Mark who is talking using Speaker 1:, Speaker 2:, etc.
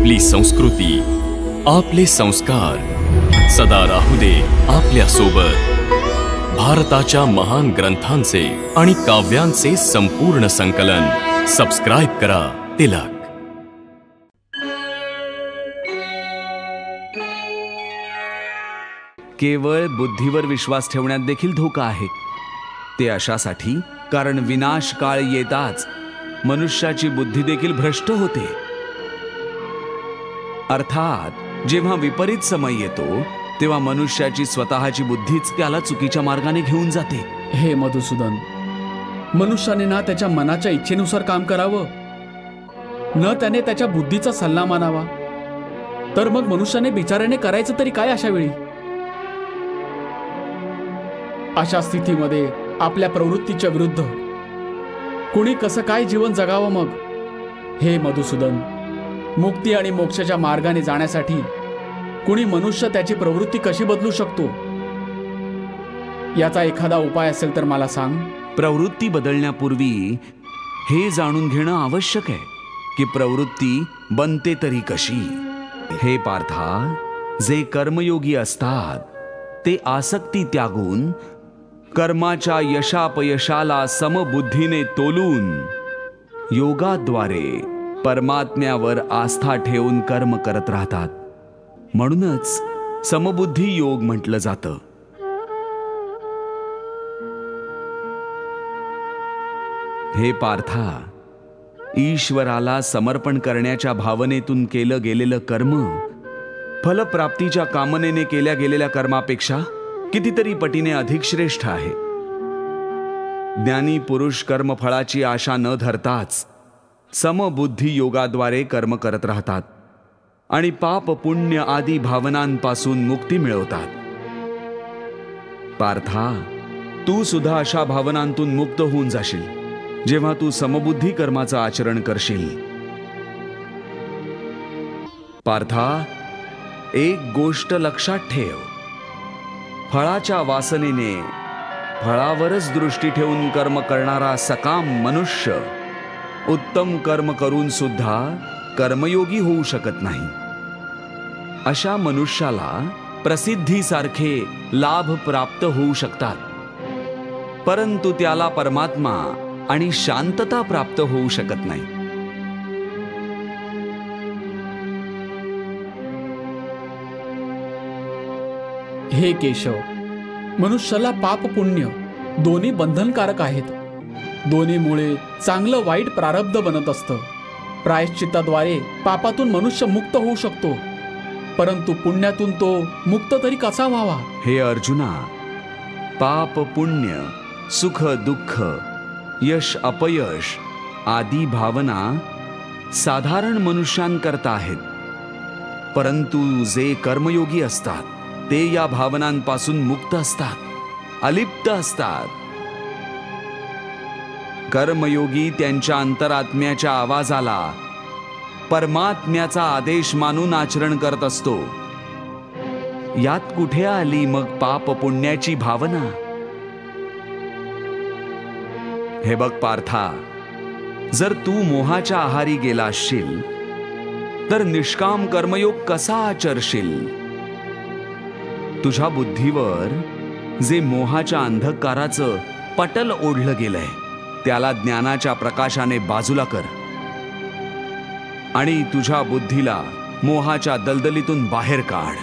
Speaker 1: आपली संस्कृती, आपले संस्कार सदा राहू दे आपल्या सोबत। भारताच्या महान ग्रंथांचे आणि काव्यांचे संपूर्ण संकलन सबस्क्राइब करा तिलक।
Speaker 2: केवळ बुद्धीवर विश्वास ठेवण्यात देखील धोका आहे। ते अशासाठी कारण विनाश काळ येताच मनुष्याची बुद्धी देखील भ्रष्ट होते। अर्थात जेव्हा विपरीत समय येतो तेव्हा मनुष्याची स्वतःची बुद्धीच त्याला चुकीच्या मार्गाने घेऊन जाते।
Speaker 3: हे मधुसूदन, मनुष्याने ना त्याच्या मनाच्या इच्छेनुसार काम करावं, न त्याने त्याच्या बुद्धीचा सल्ला मानावा, तर मग मनुष्याने बिचाऱ्याने करायचं तरी काय अशा वेळी? अशा स्थितीमध्ये आपल्या प्रवृत्तीच्या विरुद्ध कुणी कसं काय जीवन जगावं मग? हे मधुसूदन, मुक्ती आणि मोक्षाच्या मार्गाने जाण्यासाठी कुणी मनुष्य त्याची प्रवृत्ती कशी बदलू शकतो? याचा एखादा उपाय असेल तर मला सांग।
Speaker 2: प्रवृत्ती बदलण्यापूर्वी हे जाणून घेणं आवश्यक आहे की प्रवृत्ती बनते तरी कशी। हे पार्था, जे कर्मयोगी असतात ते आसक्ती त्यागून कर्माच्या यशापयशाला समबुद्धीने तोलून योगाद्वारे परमात्म्यावर आस्था ठेवून कर्म करत राहतात। म्हणूनच समबुद्धी योग म्हटलं जातं। हे पार्था, ईश्वराला समर्पण करण्याच्या भावनेतून केलं गेलेलं कर्म फलप्राप्तीच्या कामनेने केल्या गेलेल्या कर्मापेक्षा कितीतरी पटीने अधिक श्रेष्ठ आहे। ज्ञानी पुरुष कर्मफळाची आशा न धरताच समबुद्धी योगाद्वारे कर्म करत राहतात आणि पाप पुण्य आदी भावनांपासून मुक्ती मिळवतात। पार्था, तू सुद्धा अशा भावनांतून मुक्त होऊन जाशील जेव्हा तू समबुद्धी कर्माचं आचरण करशील। पार्था, एक गोष्ट लक्षात ठेव, फळाच्या वासनेने फळावरच दृष्टी ठेवून कर्म करणारा सकाम मनुष्य उत्तम कर्म करून सुद्धा कर्मयोगी होऊ शकत नाही। अशा मनुष्याला प्रसिद्धीसारखे लाभ प्राप्त होऊ शकतात, परंतु त्याला परमात्मा आणि शांतता प्राप्त होऊ शकत नाही।
Speaker 3: हे केशव, मनुष्याला पाप पुण्य दोन्ही बंधनकारक आहेत। दोन्हीमुळे चांगलं वाईट प्रारब्ध बनत असतं। प्रायश्चित्ताद्वारे पापातून मनुष्य मुक्त होऊ शकतो, परंतु पुण्यातून तो मुक्त तरी कसा व्हावा?
Speaker 2: हे अर्जुना, पाप पुण्य, सुख दुःख, यश अपयश आदी भावना साधारण मनुष्यांकरता आहेत, परंतु जे कर्मयोगी असतात ते या भावनांपासून मुक्त असतात, अलिप्त असतात। कर्मयोगी त्यांच्या अंतरात्म्याच्या आवाजाला परमात्म्याचा आदेश मानून आचरण करत असतो। यात कुठे आली मग पाप पुण्याची भावना? हे बघ पार्था, जर तू मोहाच्या आहारी गेला असशील तर निष्काम कर्मयोग कसा आचरशील? तुझ्या बुद्धीवर जे मोहाच्या अंधकाराचं पटल ओढलं गेलंय त्याला ज्ञानाच्या प्रकाशाने बाजूला कर आणि तुझ्या बुद्धीला मोहाच्या दलदलीतून बाहेर काढ।